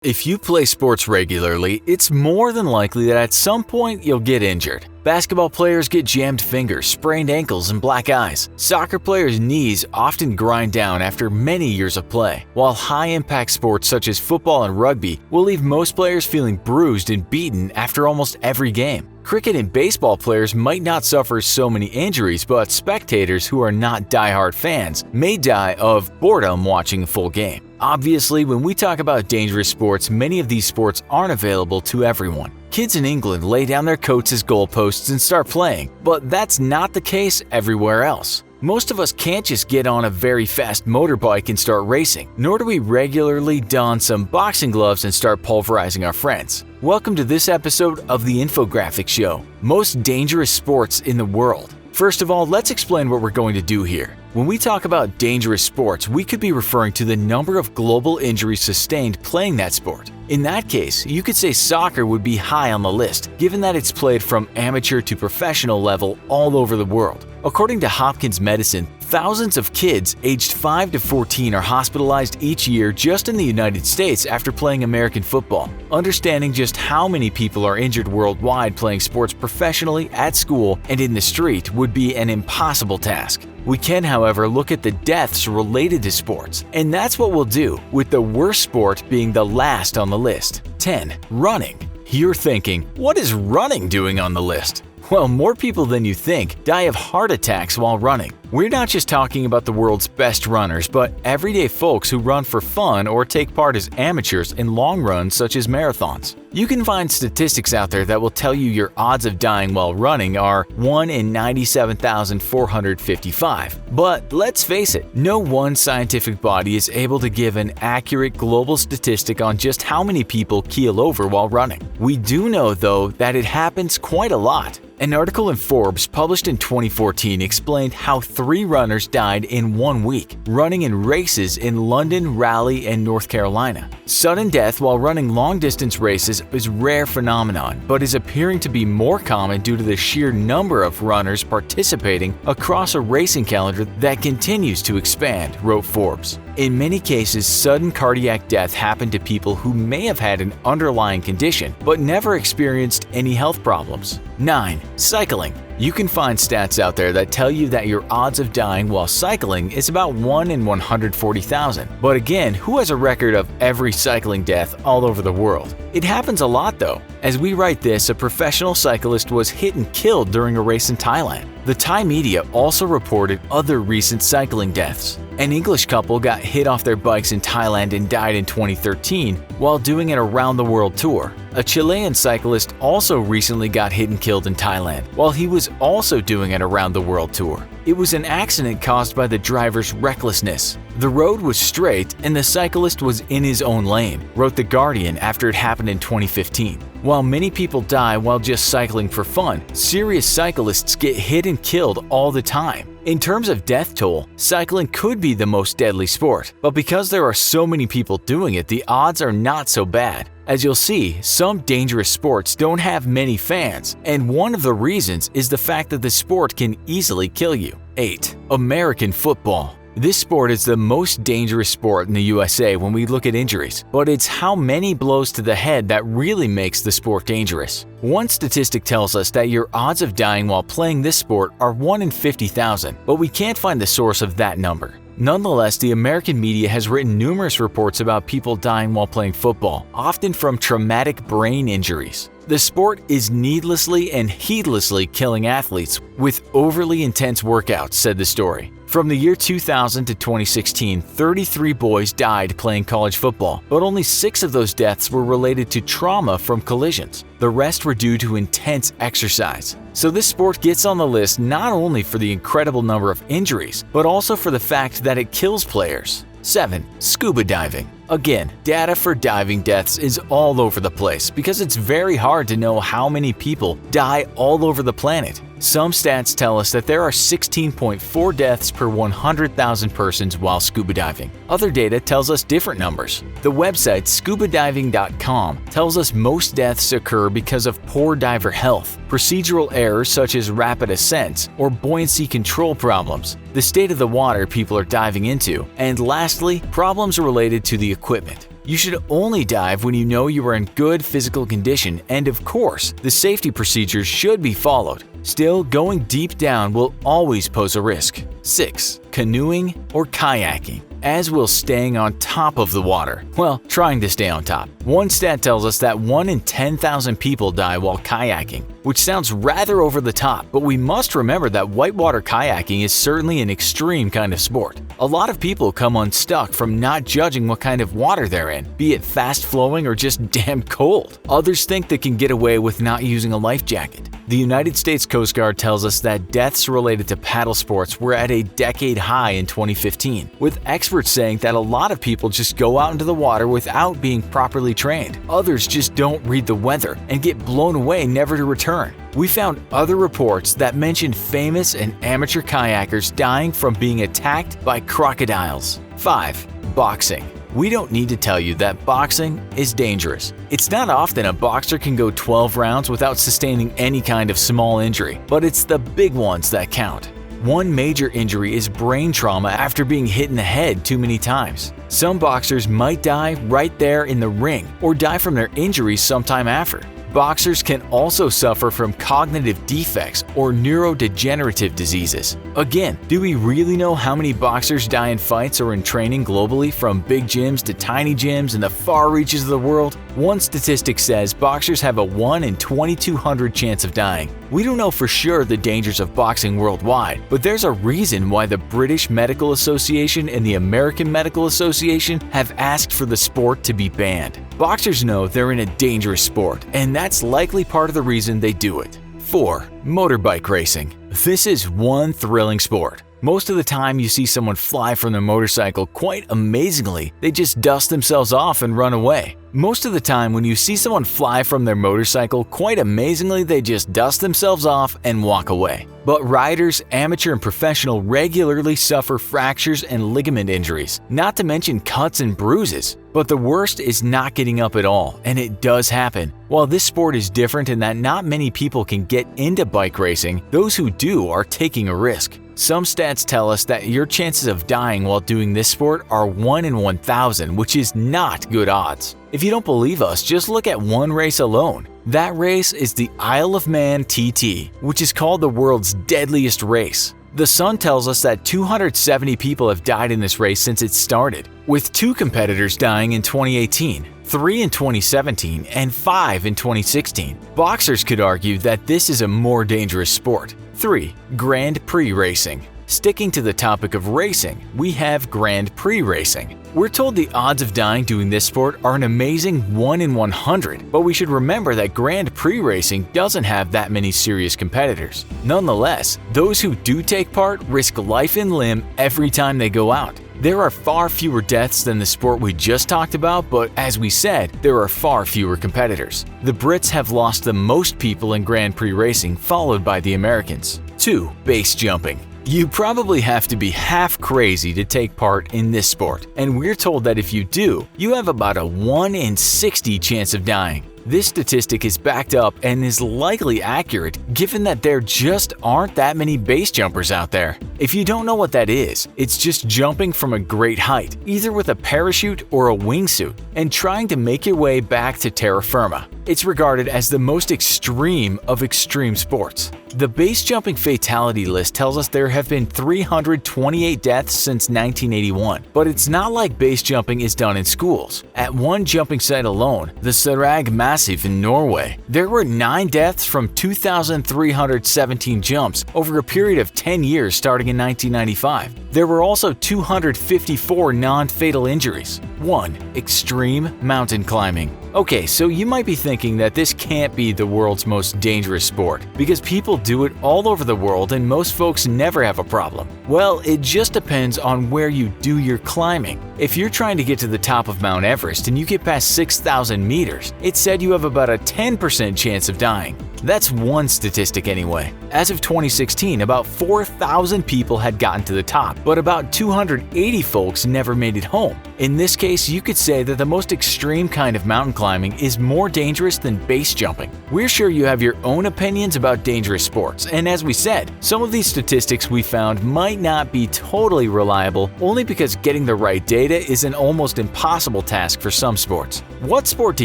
If you play sports regularly, it's more than likely that at some point you'll get injured. Basketball players get jammed fingers, sprained ankles, and black eyes. Soccer players' knees often grind down after many years of play, while high-impact sports such as football and rugby will leave most players feeling bruised and beaten after almost every game. Cricket and baseball players might not suffer so many injuries, but spectators who are not die-hard fans may die of boredom watching a full game. Obviously, when we talk about dangerous sports, many of these sports aren't available to everyone. Kids in England lay down their coats as goalposts and start playing, but that's not the case everywhere else. Most of us can't just get on a very fast motorbike and start racing, nor do we regularly don some boxing gloves and start pulverizing our friends. Welcome to this episode of The Infographic Show, Most Dangerous Sports in the World. First of all, let's explain what we're going to do here. When we talk about dangerous sports, we could be referring to the number of global injuries sustained playing that sport. In that case, you could say soccer would be high on the list, given that it's played from amateur to professional level all over the world. According to Hopkins Medicine, thousands of kids aged 5 to 14 are hospitalized each year just in the United States after playing American football. Understanding just how many people are injured worldwide playing sports professionally, at school, and in the street would be an impossible task. We can, however, look at the deaths related to sports, and that's what we'll do, with the worst sport being the last on the list. 10. Running. You're thinking, what is running doing on the list? Well, more people than you think die of heart attacks while running. We're not just talking about the world's best runners, but everyday folks who run for fun or take part as amateurs in long runs such as marathons. You can find statistics out there that will tell you your odds of dying while running are 1 in 97,455. But let's face it, no one scientific body is able to give an accurate global statistic on just how many people keel over while running. We do know, though, that it happens quite a lot. An article in Forbes published in 2014 explained how 3 runners died in 1 week, running in races in London, Raleigh, and North Carolina. Sudden death while running long-distance races is a rare phenomenon, but is appearing to be more common due to the sheer number of runners participating across a racing calendar that continues to expand, wrote Forbes. In many cases, sudden cardiac death happened to people who may have had an underlying condition, but never experienced any health problems. 9. Cycling. You can find stats out there that tell you that your odds of dying while cycling is about 1 in 140,000. But again, who has a record of every cycling death all over the world? It happens a lot though. As we write this, a professional cyclist was hit and killed during a race in Thailand. The Thai media also reported other recent cycling deaths. An English couple got hit off their bikes in Thailand and died in 2013 while doing an around-the-world tour. A Chilean cyclist also recently got hit and killed in Thailand while he was also doing an around-the-world tour. It was an accident caused by the driver's recklessness. The road was straight and the cyclist was in his own lane, wrote The Guardian after it happened in 2015. While many people die while just cycling for fun, serious cyclists get hit and killed all the time. In terms of death toll, cycling could be the most deadly sport, but because there are so many people doing it, the odds are not so bad. As you'll see, some dangerous sports don't have many fans, and one of the reasons is the fact that the sport can easily kill you. 8. American football. This sport is the most dangerous sport in the USA when we look at injuries, but it's how many blows to the head that really makes the sport dangerous. One statistic tells us that your odds of dying while playing this sport are 1 in 50,000, but we can't find the source of that number. Nonetheless, the American media has written numerous reports about people dying while playing football, often from traumatic brain injuries. The sport is needlessly and heedlessly killing athletes with overly intense workouts, said the story. From the year 2000 to 2016, 33 boys died playing college football, but only 6 of those deaths were related to trauma from collisions. The rest were due to intense exercise. So this sport gets on the list not only for the incredible number of injuries, but also for the fact that it kills players. 7. Scuba diving. Again, data for diving deaths is all over the place because it's very hard to know how many people die all over the planet. Some stats tell us that there are 16.4 deaths per 100,000 persons while scuba diving. Other data tells us different numbers. The website scubadiving.com tells us most deaths occur because of poor diver health, procedural errors such as rapid ascents, or buoyancy control problems, the state of the water people are diving into, and lastly, problems related to the equipment. You should only dive when you know you are in good physical condition, and of course, the safety procedures should be followed. Still, going deep down will always pose a risk. 6. Canoeing or kayaking. As will staying on top of the water. Well, trying to stay on top. One stat tells us that 1 in 10,000 people die while kayaking, which sounds rather over the top, but we must remember that whitewater kayaking is certainly an extreme kind of sport. A lot of people come unstuck from not judging what kind of water they're in, be it fast-flowing or just damn cold. Others think they can get away with not using a life jacket. The United States Coast Guard tells us that deaths related to paddle sports were at a decade high in 2015, with experts saying that a lot of people just go out into the water without being properly trained. Others just don't read the weather and get blown away never to return. We found other reports that mentioned famous and amateur kayakers dying from being attacked by crocodiles. 5. Boxing. We don't need to tell you that boxing is dangerous. It's not often a boxer can go 12 rounds without sustaining any kind of small injury, but it's the big ones that count. One major injury is brain trauma after being hit in the head too many times. Some boxers might die right there in the ring or die from their injuries sometime after. Boxers can also suffer from cognitive defects or neurodegenerative diseases. Again, do we really know how many boxers die in fights or in training globally, from big gyms to tiny gyms in the far reaches of the world? One statistic says boxers have a 1 in 2,200 chance of dying. We don't know for sure the dangers of boxing worldwide, but there's a reason why the British Medical Association and the American Medical Association have asked for the sport to be banned. Boxers know they're in a dangerous sport, and that's likely part of the reason they do it. 4. Motorbike racing. This is one thrilling sport. Most of the time you see someone fly from their motorcycle, quite amazingly, they just dust themselves off and run away. Most of the time when you see someone fly from their motorcycle, quite amazingly, they just dust themselves off and walk away. But riders, amateur and professional, regularly suffer fractures and ligament injuries, not to mention cuts and bruises. But the worst is not getting up at all, and it does happen. While this sport is different in that not many people can get into bike racing, those who do are taking a risk. Some stats tell us that your chances of dying while doing this sport are 1 in 1,000, which is not good odds. If you don't believe us, just look at one race alone. That race is the Isle of Man TT, which is called the world's deadliest race. The Sun tells us that 270 people have died in this race since it started, with 2 competitors dying in 2018, 3 in 2017, and 5 in 2016. Boxers could argue that this is a more dangerous sport. 3. Grand Prix racing. Sticking to the topic of racing, we have Grand Prix racing. We're told the odds of dying doing this sport are an amazing 1 in 100, but we should remember that Grand Prix racing doesn't have that many serious competitors. Nonetheless, those who do take part risk life and limb every time they go out. There are far fewer deaths than the sport we just talked about, but as we said, there are far fewer competitors. The Brits have lost the most people in Grand Prix racing, followed by the Americans. 2. Base jumping. You probably have to be half crazy to take part in this sport, and we're told that if you do, you have about a 1 in 60 chance of dying. This statistic is backed up and is likely accurate given that there just aren't that many base jumpers out there. If you don't know what that is, it's just jumping from a great height, either with a parachute or a wingsuit, and trying to make your way back to terra firma. It's regarded as the most extreme of extreme sports. The base jumping fatality list tells us there have been 328 deaths since 1981, but it's not like base jumping is done in schools. At one jumping site alone, the Sarag Massive in Norway, there were 9 deaths from 2,317 jumps over a period of 10 years starting in 1995. There were also 254 non-fatal injuries. 1. Extreme mountain climbing. Okay, so you might be thinking that this can't be the world's most dangerous sport, because people do it all over the world and most folks never have a problem. Well, it just depends on where you do your climbing. If you're trying to get to the top of Mount Everest and you get past 6,000 meters, it's said you have about a 10% chance of dying. That's one statistic anyway. As of 2016, about 4,000 people had gotten to the top, but about 280 folks never made it home. In this case, you could say that the most extreme kind of mountain climbing is more dangerous than base jumping. We're sure you have your own opinions about dangerous sports, and as we said, some of these statistics we found might not be totally reliable only because getting the right data is an almost impossible task for some sports. What sport do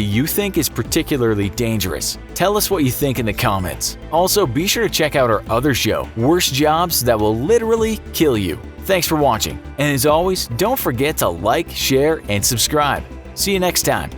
you think is particularly dangerous? Tell us what you think in the comments. Also, be sure to check out our other show, Worst Jobs That Will Literally Kill You. Thanks for watching, and as always, don't forget to like, share, and subscribe. See you next time.